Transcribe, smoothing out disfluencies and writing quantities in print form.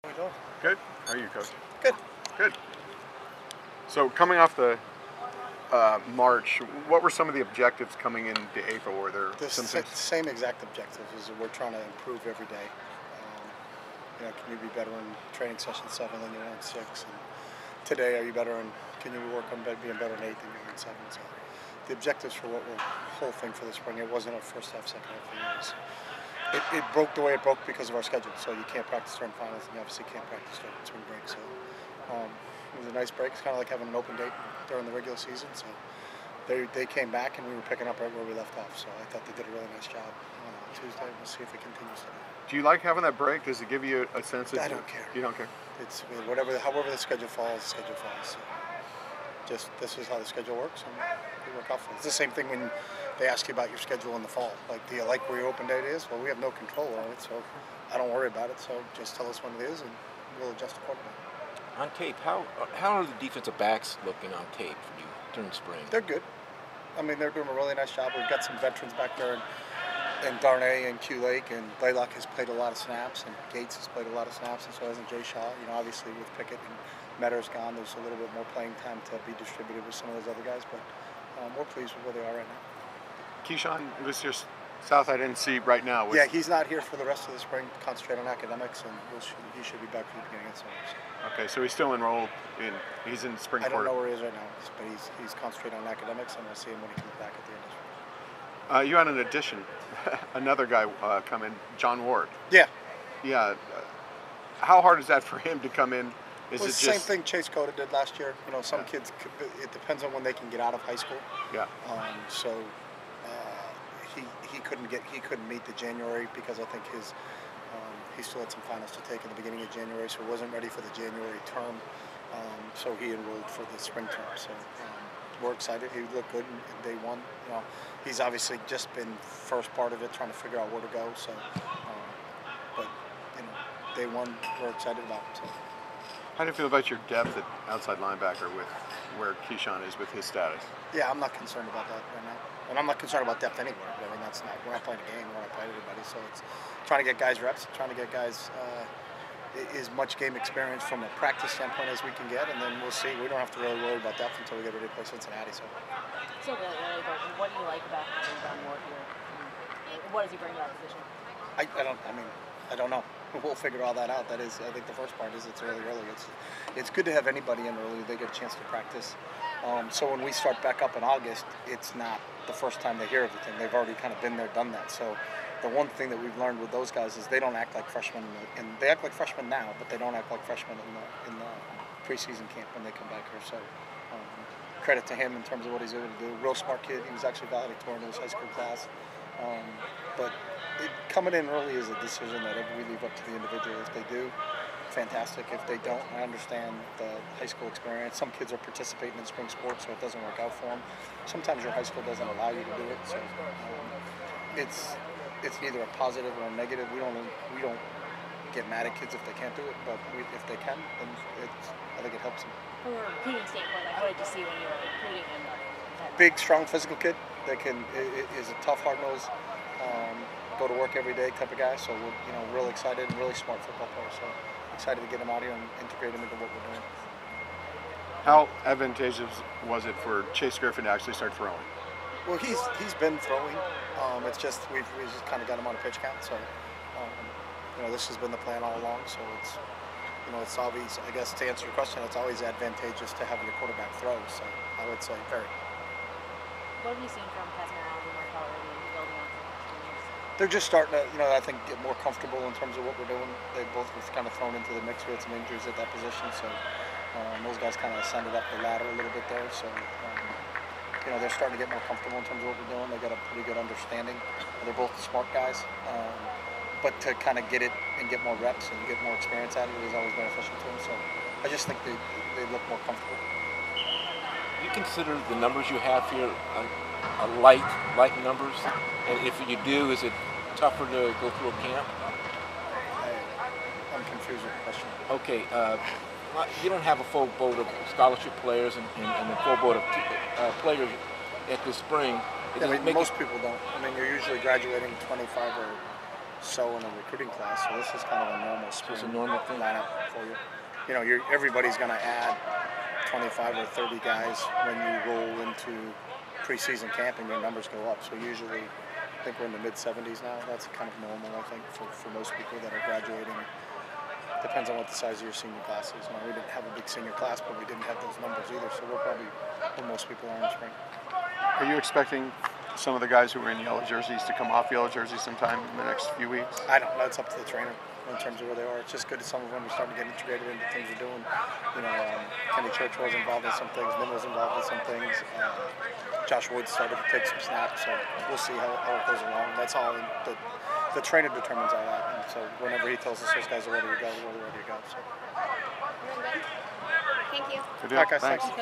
How we doing? Good. How are you, Coach? Good. Good. So coming off the March, what were some of the objectives coming into April? Were there some things? Same exact objective is that we're trying to improve every day. Can you be better in training session 7 than you were in 6? And today, are you better in? Can you work on being better in 8 than you were in 7? So the objectives for what we're whole thing for the spring. It wasn't our first half, second half of the years. It broke the way it broke because of our schedule. So you can't practice during finals, and you obviously can't practice during spring break. So it was a nice break. It's kind of like having an open date during the regular season. So they came back, and we were picking up right where we left off. So I thought they did a really nice job on Tuesday. We'll see if it continues today. Do you like having that break? Does it give you a sense of? I don't care. You don't care. It's however the schedule falls, the schedule falls. So this is how the schedule works, and we work off of it. It's the same thing when they ask you about your schedule in the fall. Like, do you like where your open date is? Well, we have no control over it, so I don't worry about it. So just tell us when it is, and we'll adjust accordingly. On tape, how are the defensive backs looking on tape for you during spring? They're good. I mean, they're doing a really nice job. We've got some veterans back there, and Darnay and Q Lake, and Blaylock has played a lot of snaps, and Gates has played a lot of snaps, and so hasn't Jay Shaw. Obviously with Pickett and Metter's gone, there's a little bit more playing time to be distributed with some of those other guys, but we're pleased with where they are right now. Keyshawn was your South. I didn't see right now. Yeah, he's not here for the rest of the spring. Concentrate on academics, and he should be back for the beginning of the summer. So. Okay, so he's still enrolled in. He's in spring. I don't know where he is right now, but he's concentrating on academics, and we'll see him when he comes back at the end of the spring. You had an addition, another guy come in, John Ward. Yeah. Yeah. How hard is that for him to come in? Is well, it it's the same thing Chase Cota did last year. Some kids, it depends on when they can get out of high school. Yeah. So he couldn't meet the January because I think he still had some finals to take in the beginning of January, so he wasn't ready for the January term. So he enrolled for the spring term. So we're excited. He looked good in day one. He's obviously just been first part of it, trying to figure out where to go. So, but day one, we're excited about it. So. How do you feel about your depth at outside linebacker with where Keyshawn is with his status? Yeah, I'm not concerned about that right now. And I'm not concerned about depth anywhere. I mean, we're not playing a game, we're not playing everybody. So it's trying to get guys reps, trying to get guys as much game experience from a practice standpoint as we can get, and then we'll see. We don't have to really worry about depth until we get ready to play Cincinnati. So. Still really early, but what do you like about having John Ward here? What does he bring to that position? I don't know. We'll figure all that out. That is, I think the first part is it's really early. It's good to have anybody in early. They get a chance to practice. So when we start back up in August, it's not the first time they hear everything. They've already kind of been there, done that. So the one thing that we've learned with those guys is they don't act like freshmen, and they act like freshmen now, but they don't act like freshmen in the preseason camp when they come back here. So credit to him in terms of what he's able to do. Real smart kid. He was actually valedictorian in his high school class. But coming in early is a decision that we leave up to the individual. If they do, fantastic. If they don't, I understand the high school experience. Some kids are participating in spring sports, so it doesn't work out for them. Sometimes your high school doesn't allow you to do it, so it's neither a positive or a negative. We don't get mad at kids if they can't do it, but if they can, then I think it helps them. From a recruiting standpoint, what did you see when you were recruiting him? Big, strong, physical kid that is a tough, hard-nosed, go to work every day type of guy. So we're real excited and really smart football player. So excited to get him out here and integrate him into what we're doing. How advantageous was it for Chase Griffin to actually start throwing? Well, he's been throwing. It's just we just kind of got him on a pitch count. So this has been the plan all along. So it's obvious. I guess to answer your question, it's always advantageous to have your quarterback throw. So I would say very. What have you seen from Casmarano and Mark already building on for They're just starting to, I think, get more comfortable in terms of what we're doing. They both were kind of thrown into the mix. We had some injuries at that position, so those guys kind of ascended up the ladder a little bit there. So, they're starting to get more comfortable in terms of what we're doing. They got a pretty good understanding. They're both smart guys, but to kind of get it and get more reps and get more experience out of it is always beneficial to them. So, I just think they look more comfortable. You consider the numbers you have here light numbers, and if you do, is it tougher to go through a camp? I'm confused with the question. Okay, you don't have a full boat of scholarship players and a full boat of players at this spring. Yeah, most people don't. I mean, you're usually graduating 25 or so in a recruiting class. So this is kind of a normal So spring it's a normal thing. lineup for you. You know, everybody's going to add 25 or 30 guys when you roll into preseason camp and your numbers go up. So usually, I think we're in the mid-70s now. That's kind of normal, I think, for most people that are graduating. Depends on what the size of your senior class is. We didn't have a big senior class, but we didn't have those numbers either. So we're probably where most people are in spring. Are you expecting some of the guys who were in yellow jerseys to come off yellow jerseys sometime in the next few weeks? I don't know. It's up to the trainer in terms of where they are. It's just good that some of them are starting to get integrated into things we're doing. You know, Kenny Church was involved in some things. Min was involved in some things. Josh Wood started to take some snaps. So we'll see how it goes along. That's all. The trainer determines all that. And so whenever he tells us those guys are ready to go, we're ready to go. So. Thank you. Good deal. All right, guys, Thanks. thanks.